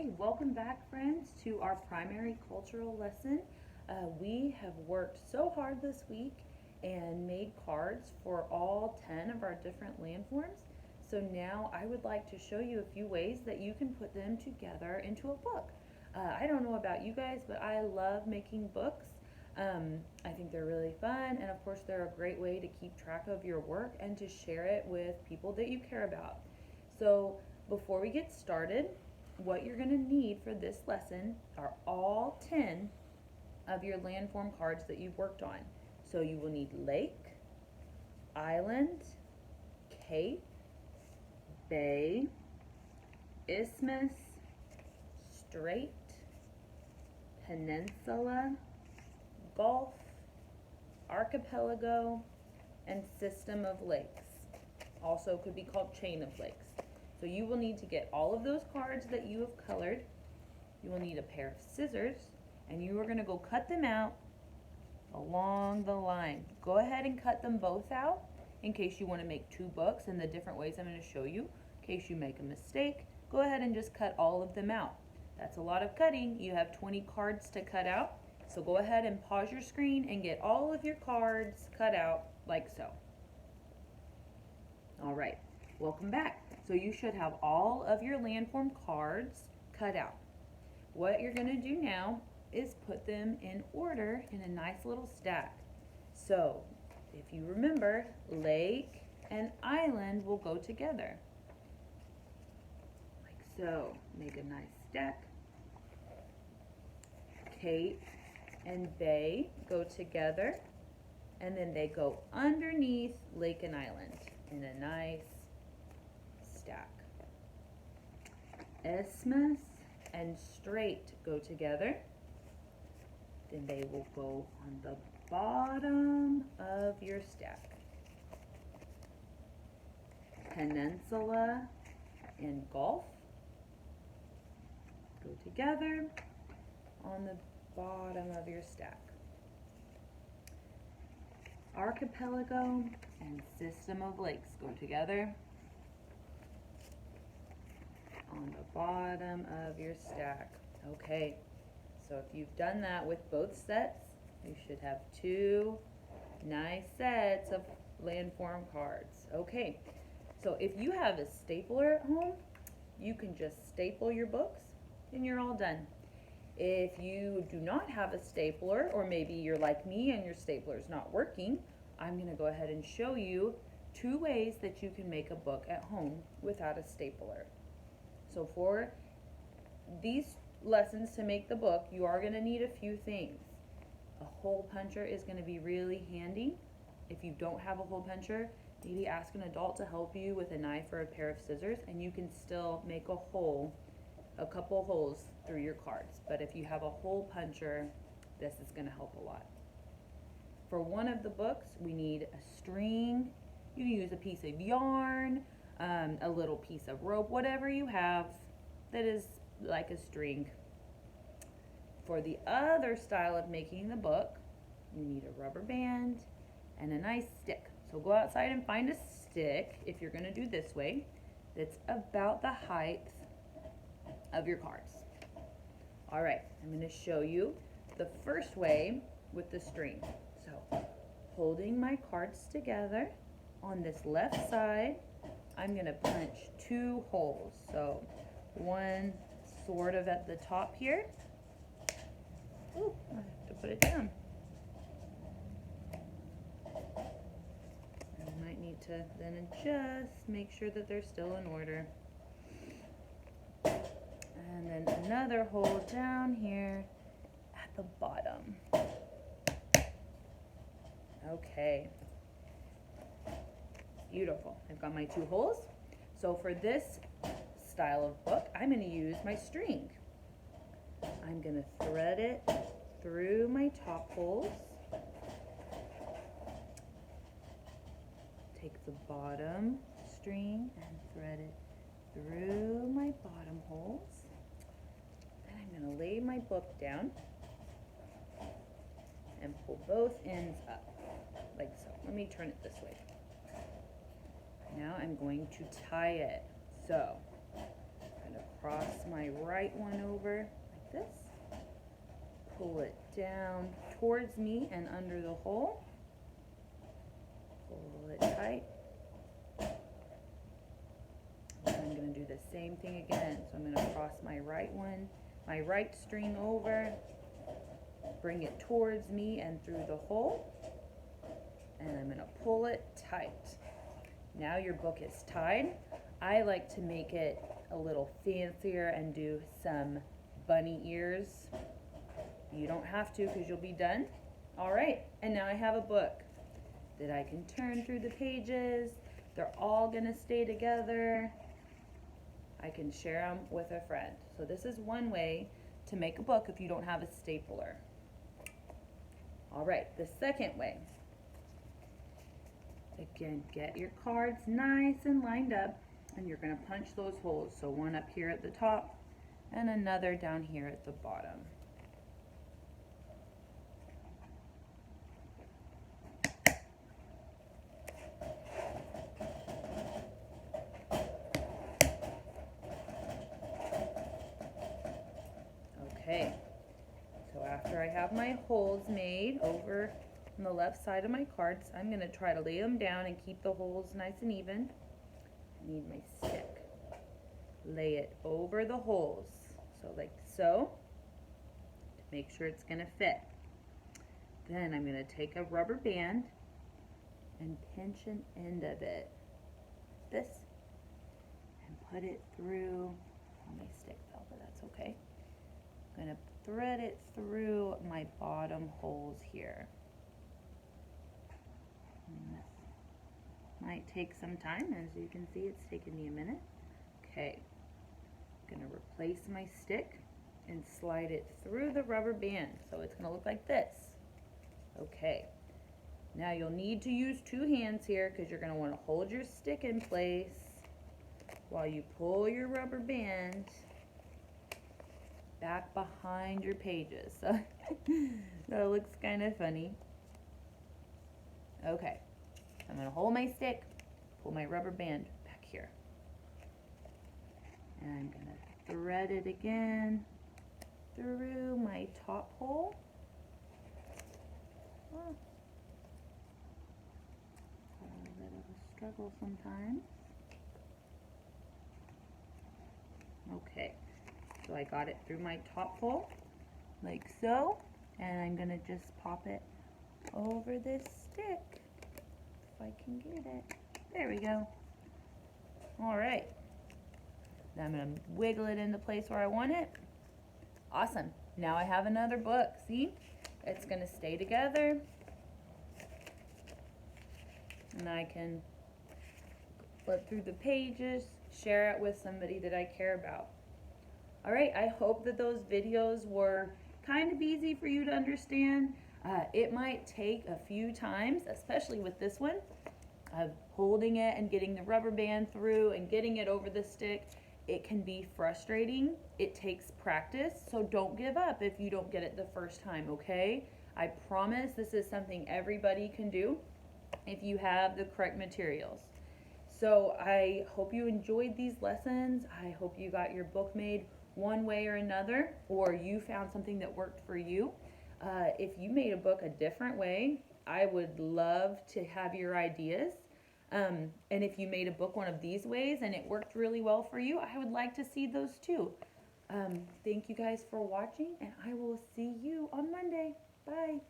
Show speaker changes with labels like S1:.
S1: Okay, welcome back, friends, to our primary cultural lesson. We have worked so hard this week and made cards for all 10 of our different landforms. So now I would like to show you a few ways that you can put them together into a book. I don't know about you guys, but I love making books. I think they're really fun, and of course, they're a great way to keep track of your work and to share it with people that you care about. So, before we get started, what you're going to need for this lesson are all 10 of your landform cards that you've worked on. So you will need lake, island, cape, bay, isthmus, strait, peninsula, gulf, archipelago, and system of lakes. Also could be called chain of lakes. So you will need to get all of those cards that you have colored. You will need a pair of scissors, and you are going to go cut them out along the line. Go ahead and cut them both out in case you want to make two books and the different ways I'm going to show you. In case you make a mistake, go ahead and just cut all of them out. That's a lot of cutting. You have 20 cards to cut out. So go ahead and pause your screen and get all of your cards cut out like so. All right, welcome back. So you should have all of your landform cards cut out. What you're going to do now is put them in order in a nice little stack. So if you remember, lake and island will go together. Like so. Make a nice stack. Cape and bay go together, and then they go underneath lake and island in a nice stack. Isthmus and strait go together, then they will go on the bottom of your stack. Peninsula and gulf go together on the bottom of your stack. Archipelago and system of lakes go together on the bottom of your stack. Okay, so if you've done that with both sets, you should have two nice sets of landform cards. Okay, so if you have a stapler at home, you can just staple your books and you're all done. If you do not have a stapler, or maybe you're like me and your stapler is not working, I'm going to go ahead and show you two ways that you can make a book at home without a stapler. So for these lessons to make the book, you are going to need a few things. A hole puncher is going to be really handy. If you don't have a hole puncher, maybe ask an adult to help you with a knife or a pair of scissors, and you can still make a hole, a couple holes through your cards. But if you have a hole puncher, this is going to help a lot. For one of the books, we need a string. You can use a piece of yarn, a little piece of rope, whatever you have that is like a string. For the other style of making the book, you need a rubber band and a nice stick. So go outside and find a stick, if you're going to do this way, that's about the height of your cards. All right, I'm going to show you the first way with the string. So holding my cards together on this left side, I'm going to punch two holes. So one sort of at the top here. Ooh, I have to put it down. I might need to then adjust, make sure that they're still in order. And then another hole down here at the bottom. Okay. Beautiful. I've got my two holes. So for this style of book, I'm going to use my string. I'm going to thread it through my top holes. Take the bottom string and thread it through my bottom holes. Then I'm going to lay my book down and pull both ends up like so. Let me turn it this way. Now I'm going to tie it. So I'm gonna cross my right one over like this. Pull it down towards me and under the hole. Pull it tight. And I'm going to do the same thing again. So I'm going to cross my right one, my right string over, bring it towards me and through the hole, and I'm going to pull it tight. Now your book is tied. I like to make it a little fancier and do some bunny ears. You don't have to because you'll be done. All right, and now I have a book that I can turn through the pages. They're all gonna stay together. I can share them with a friend. So this is one way to make a book if you don't have a stapler. All right, the second way. Again, get your cards nice and lined up, and you're gonna punch those holes. So one up here at the top and another down here at the bottom. Okay, so after I have my holes made over on the left side of my cards, I'm going to try to lay them down and keep the holes nice and even. I need my stick. Lay it over the holes, so like so, to make sure it's going to fit. Then I'm going to take a rubber band and pinch an end of it, this, and put it through, oh, my stick fell, but that's okay. I'm going to thread it through my bottom holes here. And this might take some time. As you can see, it's taken me a minute. Okay, I'm going to replace my stick and slide it through the rubber band. So it's going to look like this. Okay, now you'll need to use two hands here because you're going to want to hold your stick in place while you pull your rubber band back behind your pages. So that looks kind of funny. Okay, I'm going to hold my stick, pull my rubber band back here. And I'm going to thread it again through my top hole. Oh, a little bit of a struggle sometimes. Okay. So I got it through my top hole, like so, and I'm going to just pop it over this stick, if I can get it. There we go. All right. Now I'm going to wiggle it into place where I want it. Awesome. Now I have another book. See? It's going to stay together. And I can flip through the pages, share it with somebody that I care about. All right, I hope that those videos were kind of easy for you to understand. It might take a few times, especially with this one, of holding it and getting the rubber band through and getting it over the stick. It can be frustrating. It takes practice, so don't give up if you don't get it the first time, okay? I promise this is something everybody can do if you have the correct materials. So I hope you enjoyed these lessons. I hope you got your book made one way or another, or you found something that worked for you. If you made a book a different way, I would love to have your ideas. And if you made a book one of these ways and it worked really well for you, I would like to see those too. Thank you guys for watching, and I will see you on Monday. Bye.